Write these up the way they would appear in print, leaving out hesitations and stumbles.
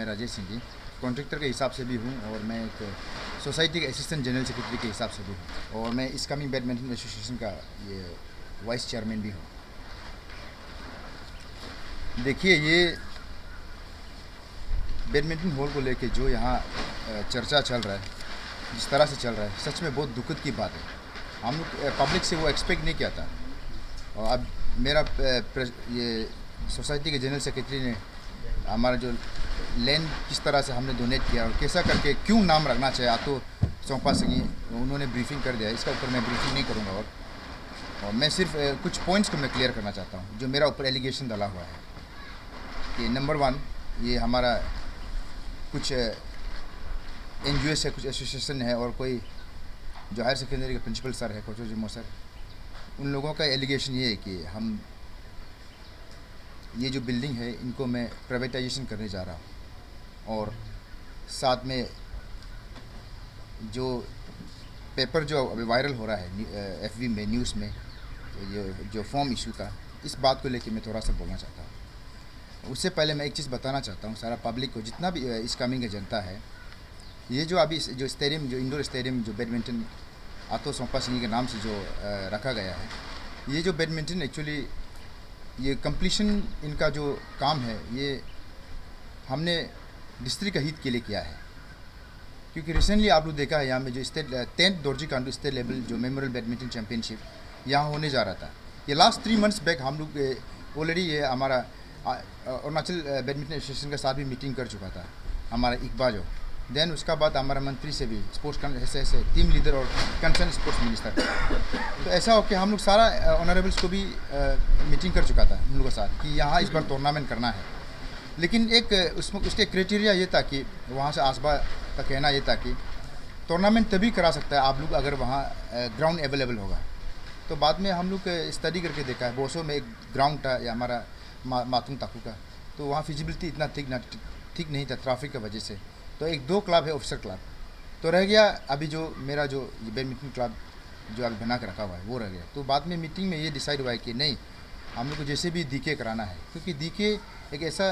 मैं राजेश सिंह जी, कॉन्ट्रैक्टर के हिसाब से भी हूँ और मैं एक सोसाइटी के असिस्टेंट जनरल सेक्रेटरी के हिसाब से भी हूँ और मैं इस कमिंग बैडमिंटन एसोसिएशन का ये वाइस चेयरमैन भी हूँ। देखिए, ये बैडमिंटन हॉल को लेके जो यहाँ चर्चा चल रहा है, जिस तरह से चल रहा है, सच में बहुत दुखद की बात है। हम लोग पब्लिक से वो एक्सपेक्ट नहीं किया था। और अब मेरा ये सोसाइटी के जनरल सेक्रेटरी ने हमारा जो लैंड किस तरह से हमने डोनेट किया और कैसा करके क्यों नाम रखना चाहिए तो सौंपा सकी, उन्होंने ब्रीफिंग कर दिया। इसका ऊपर मैं ब्रीफिंग नहीं करूँगा और मैं सिर्फ कुछ पॉइंट्स को मैं क्लियर करना चाहता हूँ जो मेरा ऊपर एलिगेशन डाला हुआ है कि नंबर 1, ये हमारा कुछ NGO है, कुछ एसोसिएशन है और कोई जो हायर सेकेंडरी के प्रिंसिपल सर है, कोचो जिमो सर, उन लोगों का एलिगेशन ये है कि हम ये जो बिल्डिंग है इनको मैं प्राइवेटाइजेशन करने जा रहा हूँ और साथ में जो पेपर जो अभी वायरल हो रहा है FB में, न्यूज़ में, जो फॉर्म इशू का, इस बात को लेके मैं थोड़ा सा बोलना चाहता हूँ। उससे पहले मैं एक चीज़ बताना चाहता हूँ सारा पब्लिक को, जितना भी इस कमिंग जनता है, ये जो अभी जो स्टेडियम, जो इंडोर स्टेडियम जो बैडमिंटन आतो सोंपा सिंह के नाम से जो रखा गया है, ये जो बैडमिंटन एक्चुअली ये कंप्लीशन इनका जो काम है ये हमने डिस्ट्रिक्ट हित के लिए किया है। क्योंकि रिसेंटली आप लोग देखा है यहाँ में जो state 10th Dorjee कांडू state level जो मेमोरियल बैडमिंटन चैम्पियनशिप यहाँ होने जा रहा था, ये लास्ट 3 मंथ्स बैक हम लोग ऑलरेडी ये हमारा अरुणाचल बैडमिंटन एसोसिएशन के साथ भी मीटिंग कर चुका था हमारा इकबा जो। देन उसका बाद हमारा मंत्री से भी स्पोर्ट्स ऐसे टीम लीडर और कंसर्न स्पोर्ट्स मिनिस्टर, तो ऐसा हो कि हम लोग सारा ऑनरेबल्स को भी मीटिंग कर चुका था हम लोगों के साथ कि यहाँ इस बार टूर्नामेंट करना है। लेकिन एक उसमें उसके क्राइटेरिया ये था कि वहाँ से आसबा का कहना ये था कि टूर्नामेंट तभी करा सकता है आप लोग अगर वहाँ ग्राउंड अवेलेबल होगा। तो बाद में हम लोग स्टडी करके देखा है, बोसो में एक ग्राउंड था या हमारा मातुंग ताकू का, तो वहाँ फिजिबिलिटी इतना ठीक नहीं था ट्रैफिक की वजह से। तो 1-2 क्लब है ऑफिसर क्लब, तो रह गया अभी जो मेरा जो बैडमिंटन क्लब जो अभी बना के रखा हुआ है वो रह गया। तो बाद में मीटिंग में ये डिसाइड हुआ है कि नहीं, हम लोग को जैसे भी DK कराना है, क्योंकि DK एक ऐसा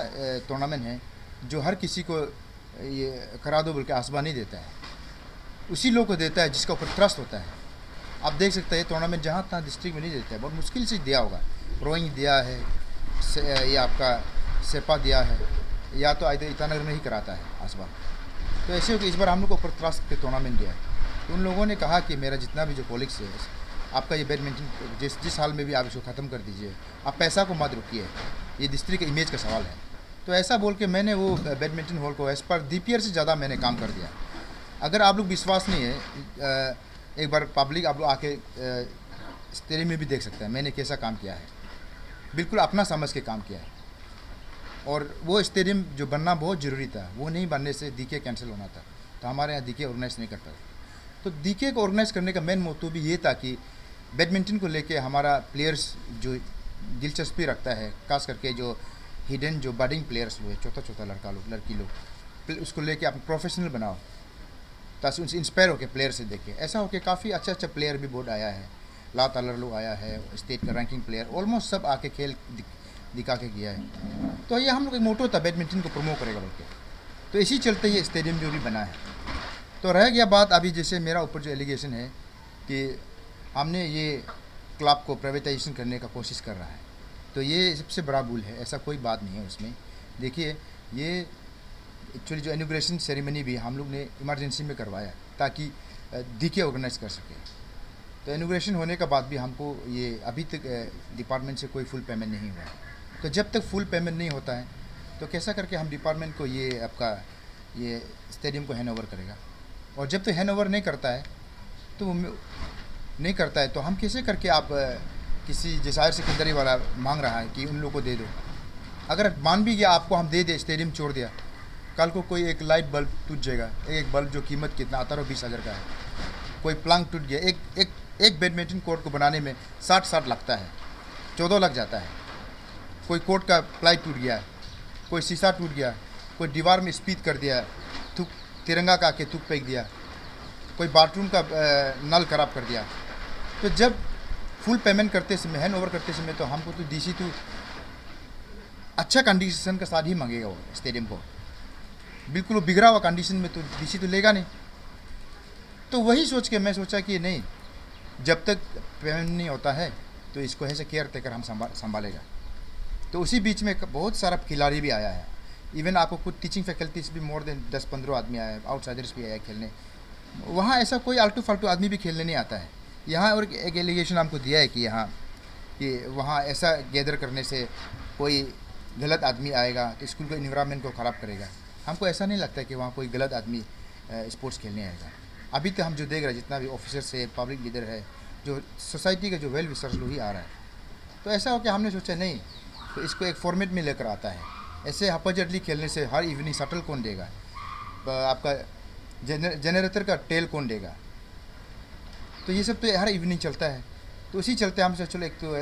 टूर्नामेंट है जो हर किसी को ये करा दो बोल के आसबा नहीं देता है, उसी लोग को देता है जिसका ऊपर ट्रस्ट होता है। आप देख सकते हैं टूर्नामेंट जहाँ तहाँ डिस्ट्रिक्ट में नहीं देता है, बहुत मुश्किल से दिया होगा। रोइंग दिया है, ये आपका सेपा दिया है, या तो ईटानगर में ही कराता है आसबा। तो ऐसे हो कि इस बार हम लोग को ऊपर ट्रस्ट के टूर्नामेंट दिया है। तो उन लोगों ने कहा कि मेरा जितना भी जो कॉलिग्स है, आपका ये बैडमिंटन जिस हाल में भी आप इसको ख़त्म कर दीजिए, आप पैसा को मत रुकिए, ये डिस्ट्रिक्ट के इमेज का सवाल है। तो ऐसा बोल के मैंने वो बैडमिंटन हॉल को एज़ पर DPR से ज़्यादा मैंने काम कर दिया। अगर आप लोग विश्वास नहीं है, एक बार पब्लिक आप लोग आके स्टेडियम में भी देख सकते हैं मैंने कैसा काम किया है, बिल्कुल अपना समझ के काम किया है। और वो स्टेडियम जो बनना बहुत ज़रूरी था, वो नहीं बनने से DK कैंसिल होना था, तो हमारे यहाँ DK ऑर्गेनाइज नहीं करता। तो DK को ऑर्गेनाइज करने का मेन मोटिव भी ये था कि बैडमिंटन को लेके हमारा प्लेयर्स जो दिलचस्पी रखता है, खास करके जो हिडन जो बडिंग प्लेयर्स हुए, छोटा लड़का लोग लड़की लोग, उसको लेके आप प्रोफेशनल बनाओ ताकि उनसे इंस्पायर होकर प्लेयर से देखें। ऐसा होकर काफ़ी अच्छा प्लेयर भी बोर्ड आया है, ला तालर लोग आया है, स्टेट का रैंकिंग प्लेयर ऑलमोस्ट सब आके खेल दिखा के गया है। तो ये हम लोग एक मोटो था बैडमिंटन को प्रमोट करेगा बोल के, तो इसी चलते ये स्टेडियम जो भी बना है। तो रह गया बात अभी जैसे मेरा ऊपर जो एलिगेशन है कि हमने ये क्लब को प्राइवेटाइजेशन करने का कोशिश कर रहा है, तो ये सबसे बड़ा भूल है, ऐसा कोई बात नहीं है उसमें। देखिए, ये एक्चुअली जो इनॉग्रेशन सेरेमनी भी हम लोग ने इमरजेंसी में करवाया ताकि DK ऑर्गेनाइज कर सके। तो इनॉग्रेशन होने के बाद भी हमको ये अभी तक डिपार्टमेंट से कोई फुल पेमेंट नहीं हुआ। तो जब तक फुल पेमेंट नहीं होता है तो कैसा करके हम डिपार्टमेंट को ये आपका ये स्टेडियम को हैंड ओवर करेगा। और जब तक हैंड ओवर नहीं करता है तो हम कैसे करके आप किसी जैसे हायर सेकेंडरी वाला मांग रहा है कि उन लोगों को दे दो। अगर मान भी गया आपको हम दे स्टेडियम छोड़ दिया, कल को कोई एक लाइट बल्ब टूट जाएगा, एक बल्ब जो कीमत कितना 18-20 हज़ार का है, कोई प्लंग टूट गया, एक बैडमिंटन कोर्ट को बनाने में 60 लगता है, 14 लग जाता है। कोई कोर्ट का प्लाई टूट गया, कोई शीशा टूट गया, कोई दीवार में स्पीड कर दिया, थूक तिरंगा का आके थूक फेंक दिया, कोई बाथरूम का नल खराब कर दिया। तो जब फुल पेमेंट करते समय, हैंड ओवर करते समय, तो हमको तो DC तो अच्छा कंडीशन के साथ ही मांगेगा वो स्टेडियम को। बिल्कुल वो बिगड़ा हुआ कंडीशन में तो डीसी तो लेगा नहीं। तो वही सोच के मैं सोचा कि नहीं, जब तक पेमेंट नहीं होता है तो इसको ऐसे केयर टेकर हम संभालेगा। तो उसी बीच में बहुत सारा खिलाड़ी भी आया है, इवन आपको कुछ टीचिंग फैकल्टीज भी मोर देन 10-15 आदमी आया है, आउटसाइडर्स भी आया खेलने। वहाँ ऐसा कोई आलतू फालतू आदमी भी खेलने नहीं आता है यहाँ। और एक एलिगेशन हमको दिया है कि यहाँ कि वहाँ ऐसा गैदर करने से कोई गलत आदमी आएगा तो स्कूल के इन्वायरमेंट को ख़राब करेगा। हमको ऐसा नहीं लगता कि वहाँ कोई गलत आदमी स्पोर्ट्स खेलने आएगा। अभी तो हम जो देख रहे हैं जितना भी ऑफिसर्स है, पब्लिक लीडर है, जो सोसाइटी का जो वेल विशर्स लोग ही आ रहा है। तो ऐसा हो कि हमने सोचा नहीं, तो इसको एक फॉर्मेट में लेकर आता है। ऐसे हापाजटली खेलने से हर इवनिंग शटल कौन देगा, आपका जनरेटर का टेल कौन देगा, तो ये सब तो हर इवनिंग चलता है। तो उसी चलते हम चलो एक तो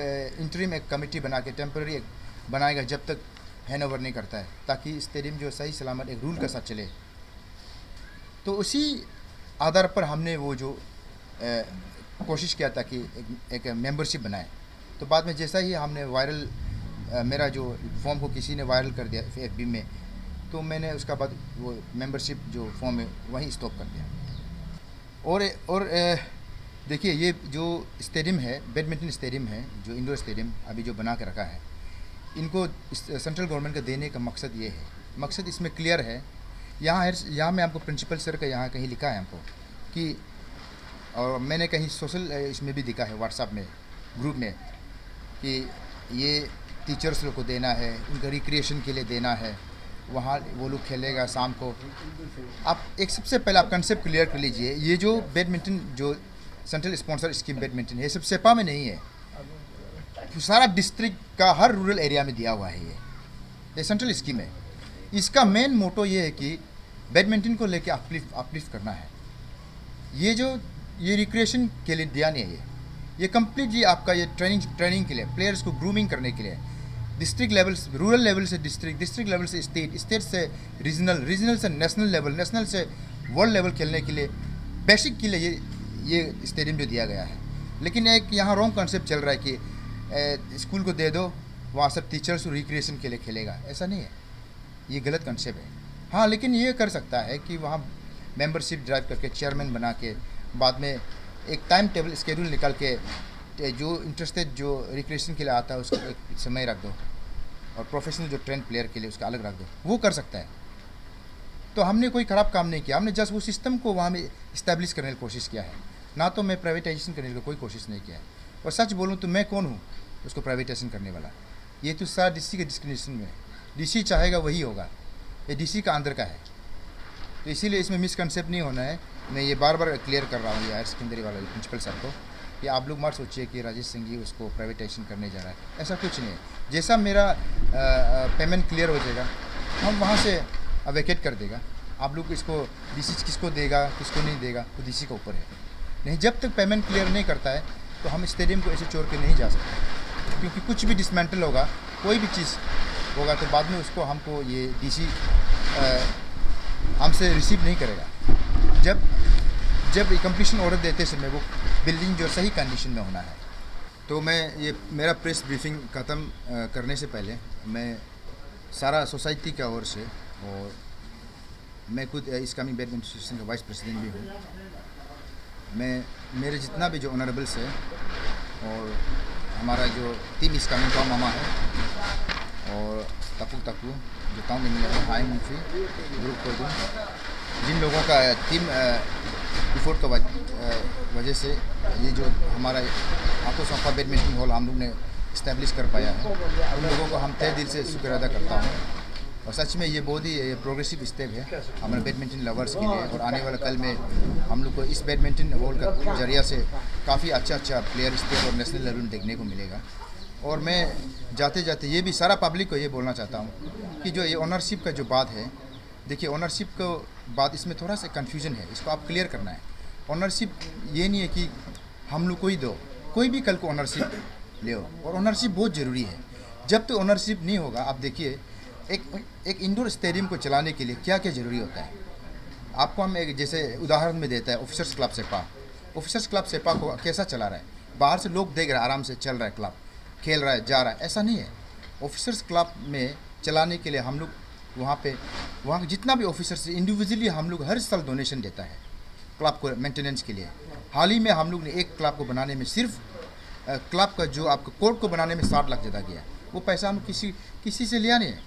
इंटरिम एक कमेटी बना के टेम्पररी एक बनाएगा जब तक हैंड ओवर नहीं करता है, ताकि स्टेडियम जो सही सलामत एक रूल के साथ चले। तो उसी आधार पर हमने वो जो कोशिश किया था कि एक मेंबरशिप बनाए। तो बाद में जैसा ही हमने वायरल मेरा जो फॉर्म को किसी ने वायरल कर दिया FB में, तो मैंने उसका बाद वो मेंबरशिप जो फॉर्म है वहीं स्टॉप कर दिया। और देखिए, ये जो स्टेडियम है, बैडमिंटन स्टेडियम है, जो इंडोर स्टेडियम अभी जो बना के रखा है, इनको सेंट्रल गवर्नमेंट का देने का मकसद ये है। मकसद इसमें क्लियर है। यहाँ मैं आपको प्रिंसिपल सर का यहाँ कहीं लिखा है हमको कि, और मैंने कहीं सोशल इसमें भी दिखा है व्हाट्सएप में ग्रुप में, कि ये टीचर्स लोग को देना है, उनका रिक्रिएशन के लिए देना है, वहाँ वो लोग खेलेगा शाम को। आप एक सबसे पहले आप कंसेप्ट क्लियर कर लीजिए। ये जो बैडमिंटन जो सेंट्रल स्पॉन्सर स्कीम बैडमिंटन है, ये सब सेपा में नहीं है, सारा डिस्ट्रिक्ट का हर रूरल एरिया में दिया हुआ है। ये सेंट्रल स्कीम है। इसका मेन मोटो ये है कि बैडमिंटन को लेके अपलिफ्ट करना है। ये रिक्रिएशन के लिए दिया नहीं है, ये कम्प्लीटली आपका ये ट्रेनिंग के लिए, प्लेयर्स को ग्रूमिंग करने के लिए, डिस्ट्रिक्ट लेवल से रूरल लेवल से डिस्ट्रिक्ट लेवल से स्टेट से रीजनल से नेशनल लेवल, नेशनल से वर्ल्ड लेवल खेलने के लिए बेसिक के लिए ये स्टेडियम जो दिया गया है। लेकिन एक यहाँ रॉन्ग कॉन्सेप्ट चल रहा है कि स्कूल को दे दो, वहाँ सब टीचर्स रिक्रिएशन के लिए खेलेगा। ऐसा नहीं है, ये गलत कंसेप्ट है। हाँ, लेकिन ये कर सकता है कि वहाँ मेंबरशिप ड्राइव करके चेयरमैन बना के बाद में एक टाइम टेबल स्केड्यूल निकाल के जो इंटरेस्टेड जो रिक्रिएशन के लिए आता है उसका एक समय रख दो, और प्रोफेशनल जो ट्रेंड प्लेयर के लिए उसका अलग रख दो, वो कर सकता है। तो हमने कोई ख़राब काम नहीं किया, हमने जस्ट वो सिस्टम को वहाँ में इस्टेब्लिश करने की कोशिश किया है, ना तो मैं प्राइवेटाइजेशन करने की कोई कोशिश नहीं किया है। और सच बोलूँ तो मैं कौन हूँ उसको प्राइवेटाइजेशन करने वाला? ये तो सारा DC के डिस्क्रिमिनेशन में है। DC चाहेगा वही होगा, ये DC का अंदर का है। तो इसीलिए इसमें मिसकंसेप्ट नहीं होना है। मैं ये बार बार क्लियर कर रहा हूँ ये हायर सेकेंडरी वाला प्रिंसिपल सर को, कि आप लोग मत सोचिए कि राजेश सिंह जी उसको प्राइवेटाइजेशन करने जा रहा है, ऐसा कुछ नहीं है। जैसा मेरा पेमेंट क्लियर हो जाएगा, हम वहाँ से वेकेट कर देगा। आप लोग इसको DC किसको देगा किसको नहीं देगा तो DC के ऊपर है। नहीं, जब तक पेमेंट क्लियर नहीं करता है तो हम स्टेडियम को ऐसे छोड़ के नहीं जा सकते, क्योंकि कुछ भी डिसमेंटल होगा, कोई भी चीज़ होगा तो बाद में उसको हमको ये DC हमसे रिसीव नहीं करेगा। जब कंप्लीशन ऑर्डर देते समय वो बिल्डिंग जो सही कंडीशन में होना है। तो मैं ये मेरा प्रेस ब्रीफिंग ख़त्म करने से पहले मैं सारा सोसाइटी की ओर से, और मैं खुद इस कमिंग बैडमिंटन एसोसिएशन का वाइस प्रेसिडेंट भी हूँ, मैं मेरे जितना भी जो ऑनरेबल्स है और हमारा जो टीम इस कमिंग का मामा है, और तकू जो टाउन इंजीनियर है, हाई मुफी ग्रुप को दूँ, जिन लोगों का टीम इफोर्ट का वजह से ये जो हमारा आंखों सौंपा बैडमिंटन हॉल हम लोग ने इस्टेब्लिश कर पाया है, उन लोगों को हम तहे दिल से शुक्र अदा करता हूँ। और सच में ये बहुत ही प्रोग्रेसिव स्टेप है हमारे बैडमिंटन लवर्स के लिए। और आने वाला कल में हम लोग को इस बैडमिंटन हॉल का जरिया से काफ़ी अच्छा प्लेयर स्टेट और नेशनल लेवल में देखने को मिलेगा। और मैं जाते जाते ये भी सारा पब्लिक को ये बोलना चाहता हूँ कि जो ये ओनरशिप का जो बात है, देखिए ओनरशिप को बात इसमें थोड़ा सा कन्फ्यूजन है, इसको आप क्लियर करना है। ओनरशिप ये नहीं है कि हम लोग को ही दो, कोई भी कल को ओनरशिप ले, और ओनरशिप बहुत ज़रूरी है। जब तक ओनरशिप नहीं होगा, आप देखिए एक इंडोर स्टेडियम को चलाने के लिए क्या क्या ज़रूरी होता है। आपको हम एक जैसे उदाहरण में देता है ऑफिसर्स क्लब सेपा। ऑफिसर्स क्लब सेपा को कैसा चला रहा है, बाहर से लोग देख रहे हैं, आराम से चल रहा है, क्लब खेल रहा है, जा रहा है, ऐसा नहीं है। ऑफिसर्स क्लब में चलाने के लिए हम लोग वहाँ के जितना भी ऑफिसर्स इंडिविजुअली हम लोग हर साल डोनेशन देता है क्लब को मेंटेनेंस के लिए। हाल ही में हम लोग ने एक क्लब को बनाने में सिर्फ क्लब का जो आपको कोर्ट को बनाने में 60 लाख ज़्यादा गया। वो पैसा हम किसी से लिया नहीं है,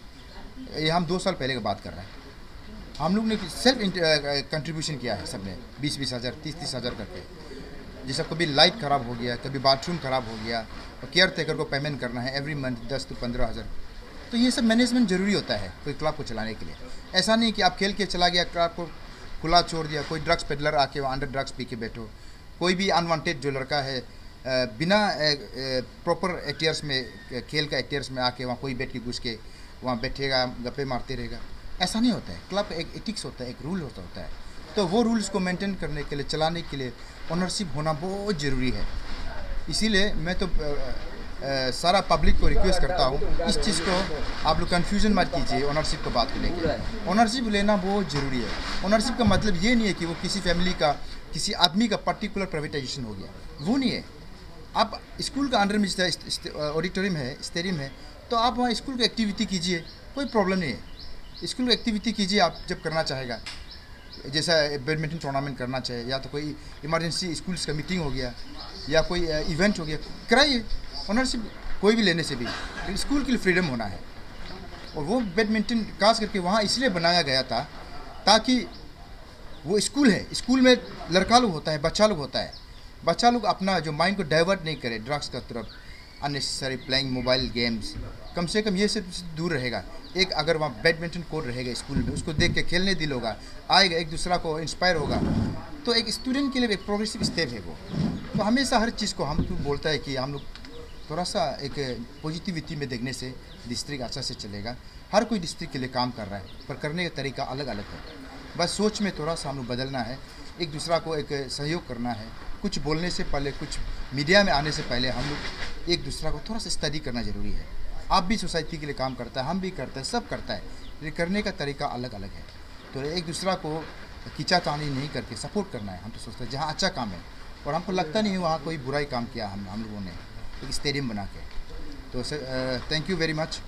ये हम 2 साल पहले की बात कर रहे हैं। हम लोग ने सेल्फ कंट्रीब्यूशन किया है, सब ने 20-20 हज़ार 30-30 हज़ार करके। जैसा कभी लाइट ख़राब हो गया, कभी बाथरूम ख़राब हो गया, और केयर टेकर को पेमेंट करना है एवरी मंथ 10 से 15 हज़ार। तो ये सब मैनेजमेंट ज़रूरी होता है कोई क्लब को चलाने के लिए। ऐसा नहीं कि आप खेल के चला गया, क्लब को खुला छोड़ दिया, कोई ड्रग्स पेडलर आके वहाँ अंडर ड्रग्स पी के बैठो, कोई भी अनवांटेड जो लड़का है बिना प्रॉपर एक्टियर्स में, खेल का एक्टियर्स में आके वहाँ कोई बैठ के घुस के वहाँ बैठेगा, गप्पे मारते रहेगा, ऐसा नहीं होता है। क्लब का एक एथिक्स होता है, एक रूल होता है। तो वो रूल्स को मेंटेन करने के लिए, चलाने के लिए ओनरशिप होना बहुत ज़रूरी है। इसीलिए मैं तो सारा पब्लिक को रिक्वेस्ट करता हूँ, इस चीज़ को आप लोग कन्फ्यूज़न मत कीजिए ओनरशिप को बात को लेकर। ओनरशिप लेना बहुत ज़रूरी है। ओनरशिप का मतलब ये नहीं है कि वो किसी फैमिली का, किसी आदमी का पर्टिकुलर प्राइवेटाइजेशन हो गया, वो नहीं है। आप स्कूल का अंडर में ऑडिटोरियम है, स्टेडियम है, तो आप वहाँ स्कूल की एक्टिविटी कीजिए, कोई प्रॉब्लम नहीं है। स्कूल की एक्टिविटी कीजिए आप जब करना चाहेगा, जैसा बैडमिंटन टूर्नामेंट करना चाहे, या तो कोई इमरजेंसी स्कूल्स का मीटिंग हो गया, या कोई इवेंट हो गया, कराइए। ओनरशिप कोई भी लेने से भी, लेकिन स्कूल के लिए फ्रीडम होना है। और वो बैडमिंटन खास करके वहाँ इसलिए बनाया गया था ताकि वो स्कूल है, स्कूल में लड़का लोग होता है, बच्चा लोग होता है, बच्चा लोग अपना जो माइंड को डाइवर्ट नहीं करे ड्रग्स का तरफ, अननेसेसरी प्लेइंग मोबाइल गेम्स, कम से कम ये सब दूर रहेगा। एक अगर वहाँ बैडमिंटन कोर्ट रहेगा स्कूल में, उसको देख के खेलने दिल होगा, आएगा, एक दूसरा को इंस्पायर होगा, तो एक स्टूडेंट के लिए एक प्रोग्रेसिव स्टेप है वो। तो हमेशा हर चीज़ को हम तो बोलता है कि हम लोग थोड़ा सा एक पॉजिटिविटी में देखने से डिस्ट्रिक्ट अच्छा से चलेगा। हर कोई डिस्ट्रिक्ट के लिए काम कर रहा है, पर करने का तरीका अलग अलग है। बस सोच में थोड़ा सा हम लोग बदलना है, एक दूसरा को एक सहयोग करना है। कुछ बोलने से पहले, कुछ मीडिया में आने से पहले हम लोग एक दूसरा को थोड़ा सा स्टडी करना ज़रूरी है। आप भी सोसाइटी के लिए काम करता है, हम भी करते हैं, सब करता है, लेकिन करने का तरीका अलग अलग है। तो एक दूसरा को खींचातानी नहीं करके सपोर्ट करना है। हम तो सोचते हैं जहाँ अच्छा काम है, और हमको लगता नहीं है वहाँ कोई बुराई काम किया हम लोगों ने एक स्टेडियम बना के। तो थैंक यू वेरी मच।